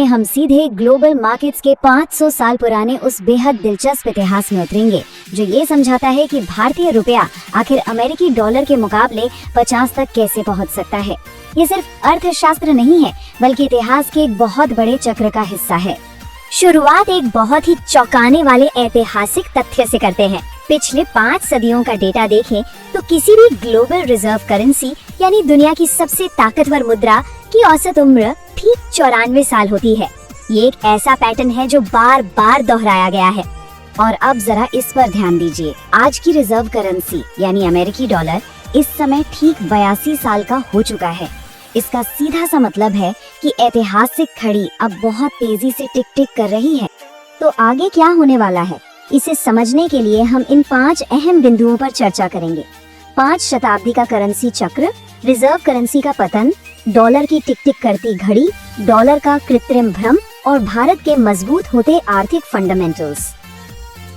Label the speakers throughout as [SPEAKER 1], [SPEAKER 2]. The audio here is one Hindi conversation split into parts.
[SPEAKER 1] हम सीधे ग्लोबल मार्केट्स के 500 साल पुराने उस बेहद दिलचस्प इतिहास में उतरेंगे जो ये समझाता है कि भारतीय रुपया आखिर अमेरिकी डॉलर के मुकाबले 50 तक कैसे पहुंच सकता है। ये सिर्फ अर्थशास्त्र नहीं है बल्कि इतिहास के एक बहुत बड़े चक्र का हिस्सा है। शुरुआत एक बहुत ही चौंकाने वाले ऐतिहासिक तथ्य से करते हैं। पिछले 5 सदियों का डेटा देखें तो किसी भी ग्लोबल रिजर्व करेंसी यानी दुनिया की सबसे ताकतवर मुद्रा की औसत उम्र ठीक 94 साल होती है। ये एक ऐसा पैटर्न है जो बार बार दोहराया गया है। और अब जरा इस पर ध्यान दीजिए। आज की रिजर्व करेंसी यानी अमेरिकी डॉलर इस समय ठीक 82 साल का हो चुका है। इसका सीधा सा मतलब है कि ऐतिहासिक घड़ी अब बहुत तेजी से टिक टिक कर रही है। तो आगे क्या होने वाला है, इसे समझने के लिए हम इन 5 अहम बिंदुओं पर चर्चा करेंगे। 5 शताब्दी का करेंसी चक्र, रिजर्व करेंसी का पतन, डॉलर की टिक टिक करती घड़ी, डॉलर का कृत्रिम भ्रम और भारत के मजबूत होते आर्थिक फंडामेंटल्स।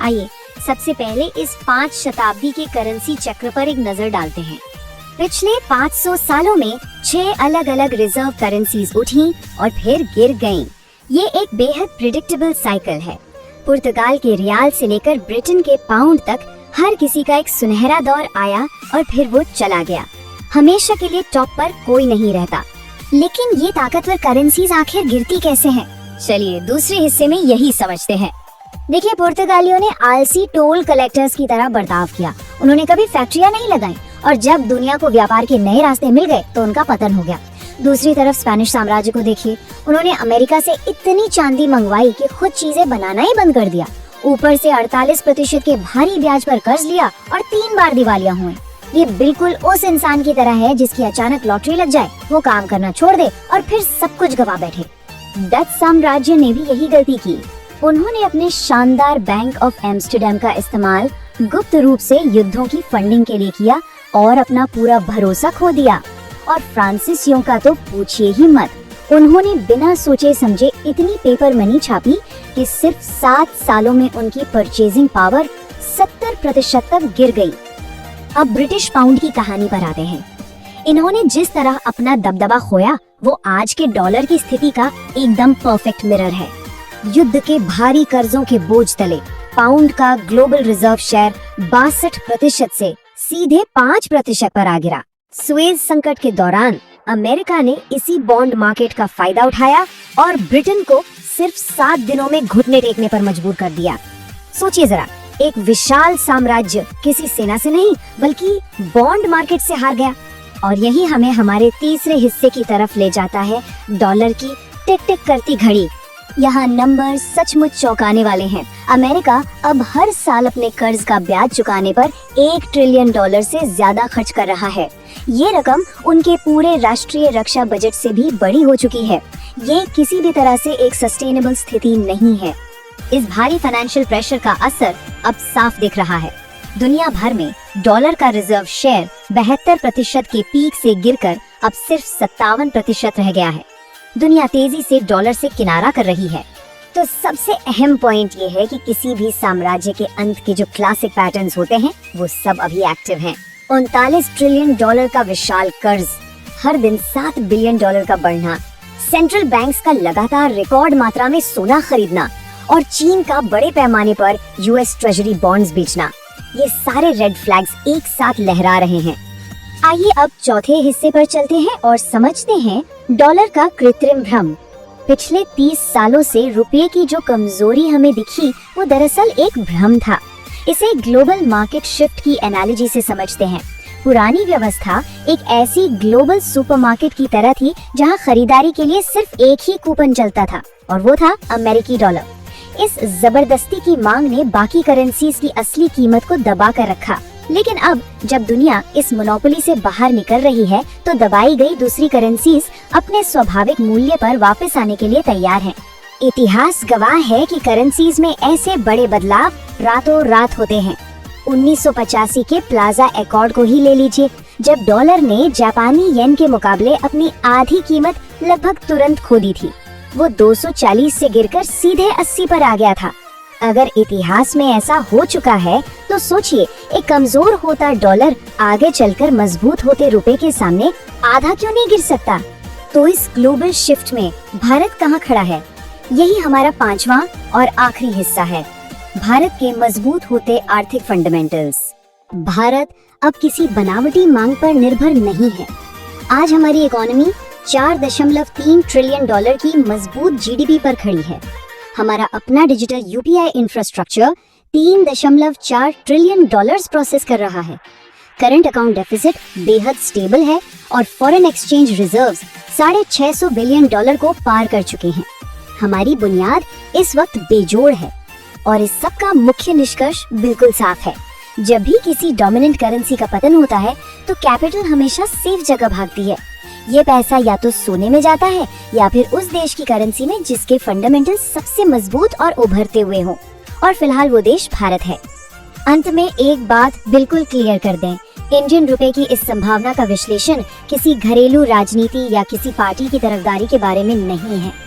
[SPEAKER 1] आइए सबसे पहले इस 5 शताब्दी के करेंसी चक्र पर एक नजर डालते हैं। पिछले 500 सालों में 6 अलग अलग रिजर्व करेंसीज उठी और फिर गिर गईं। ये एक बेहद प्रिडिक्टेबल साइकिल है। पुर्तगाल के रियाल से लेकर ब्रिटेन के पाउंड तक हर किसी का एक सुनहरा दौर आया और फिर वो चला गया। हमेशा के लिए टॉप पर कोई नहीं रहता। लेकिन ये ताकतवर करेंसीज आखिर गिरती कैसे हैं? चलिए दूसरे हिस्से में यही समझते हैं। देखिए, पुर्तगालियों ने आलसी टोल कलेक्टर्स की तरह बर्ताव किया। उन्होंने कभी फैक्ट्रियां नहीं लगाई और जब दुनिया को व्यापार के नए रास्ते मिल गए तो उनका पतन हो गया। दूसरी तरफ स्पेनिश साम्राज्य को देखिए, उन्होंने अमेरिका से इतनी चांदी मंगवाई कि खुद चीजें बनाना ही बंद कर दिया। ऊपर से 48% के भारी ब्याज पर कर्ज लिया और 3 बार दिवालिया हुए। ये बिल्कुल उस इंसान की तरह है जिसकी अचानक लॉटरी लग जाए, वो काम करना छोड़ दे और फिर सब कुछ गवा बैठे। डच साम्राज्य ने भी यही गलती की। उन्होंने अपने शानदार बैंक ऑफ एम्स्टर्डम का इस्तेमाल गुप्त रूप से युद्धों की फंडिंग के लिए किया और अपना पूरा भरोसा खो दिया। और फ्रांसीसियों का तो पूछिए ही मत। उन्होंने बिना सोचे समझे इतनी पेपर मनी छापी कि सिर्फ 7 सालों में उनकी परचेजिंग पावर 70% तक गिर गई। अब ब्रिटिश पाउंड की कहानी पर आते हैं। इन्होंने जिस तरह अपना दबदबा खोया वो आज के डॉलर की स्थिति का एकदम परफेक्ट मिरर है। युद्ध के भारी कर्जों के बोझ तले पाउंड का ग्लोबल रिजर्व शेयर 62% से सीधे 5% पर आ गिरा। सुएज संकट के दौरान अमेरिका ने इसी बॉन्ड मार्केट का फायदा उठाया और ब्रिटेन को सिर्फ 7 दिनों में घुटने टेकने पर मजबूर कर दिया। सोचिए जरा, एक विशाल साम्राज्य किसी सेना से नहीं बल्कि बॉन्ड मार्केट से हार गया। और यही हमें हमारे तीसरे हिस्से की तरफ ले जाता है, डॉलर की टिक टिक करती घड़ी। यहाँ नंबर सचमुच चौंकाने वाले हैं। अमेरिका अब हर साल अपने कर्ज का ब्याज चुकाने पर $1 ट्रिलियन से ज्यादा खर्च कर रहा है। ये रकम उनके पूरे राष्ट्रीय रक्षा बजट से भी बड़ी हो चुकी है। ये किसी भी तरह से एक सस्टेनेबल स्थिति नहीं है। इस भारी फाइनेंशियल प्रेशर का असर अब साफ दिख रहा है। दुनिया भर में डॉलर का रिजर्व शेयर 72% के पीक से गिरकर अब सिर्फ 57% रह गया है। दुनिया तेजी से डॉलर से किनारा कर रही है। तो सबसे अहम पॉइंट ये है कि किसी भी साम्राज्य के अंत के जो क्लासिक पैटर्न्स होते हैं वो सब अभी एक्टिव हैं। 39 ट्रिलियन डॉलर का विशाल कर्ज, हर दिन $7 बिलियन का बढ़ना, सेंट्रल बैंक्स का लगातार रिकॉर्ड मात्रा में सोना खरीदना और चीन का बड़े पैमाने पर यूएस ट्रेजरी बॉन्ड्स बेचना, ये सारे रेड फ्लैग्स एक साथ लहरा रहे हैं। आइए अब चौथे हिस्से पर चलते हैं और समझते हैं डॉलर का कृत्रिम भ्रम। पिछले 30 सालों से रुपये की जो कमजोरी हमें दिखी वो दरअसल एक भ्रम था। इसे ग्लोबल मार्केट शिफ्ट की एनालॉजी से समझते हैं। पुरानी व्यवस्था एक ऐसी ग्लोबल सुपरमार्केट की तरह थी जहां खरीदारी के लिए सिर्फ एक ही कूपन चलता था और वो था अमेरिकी डॉलर। इस जबरदस्ती की मांग ने बाकी करेंसीज की असली कीमत को दबा कर रखा। लेकिन अब जब दुनिया इस मोनोपोली से बाहर निकल रही है तो दबाई गई दूसरी करेंसीज अपने स्वाभाविक मूल्य पर वापस आने के लिए तैयार हैं। इतिहास गवाह है कि करेंसीज में ऐसे बड़े बदलाव रातों रात होते हैं। 1985 के प्लाजा एकॉर्ड को ही ले लीजिए, जब डॉलर ने जापानी येन के मुकाबले अपनी आधी कीमत लगभग तुरंत खो दी थी। वो 240 से गिरकर सीधे 80 पर आ गया था। अगर इतिहास में ऐसा हो चुका है तो सोचिए, एक कमजोर होता डॉलर आगे चलकर मजबूत होते रुपए के सामने आधा क्यों नहीं गिर सकता? तो इस ग्लोबल शिफ्ट में भारत कहाँ खड़ा है? यही हमारा पांचवा और आखिरी हिस्सा है, भारत के मजबूत होते आर्थिक फंडामेंटल्स। भारत अब किसी बनावटी मांग पर निर्भर नहीं है। आज हमारी इकोनॉमी 4.3 ट्रिलियन डॉलर की मजबूत जीडीपी पर खड़ी है। हमारा अपना digital UPI infrastructure 3.4 trillion dollars process कर रहा है। करंट अकाउंट डेफिसिट बेहद स्टेबल है और foreign exchange reserves 650 billion dollar को पार कर चुके हैं। हमारी बुनियाद इस वक्त बेजोड़ है और इस सब का मुख्य निष्कर्ष बिल्कुल साफ है। जब भी किसी डोमिनेंट करेंसी का पतन होता है तो कैपिटल हमेशा सेफ जगह भागती है। ये पैसा या तो सोने में जाता है या फिर उस देश की करेंसी में जिसके फंडामेंटल सबसे मजबूत और उभरते हुए हों, और फिलहाल वो देश भारत है। अंत में एक बात बिल्कुल क्लियर कर दें, इंडियन रुपए की इस संभावना का विश्लेषण किसी घरेलू राजनीति या किसी पार्टी की तरफदारी के बारे में नहीं है।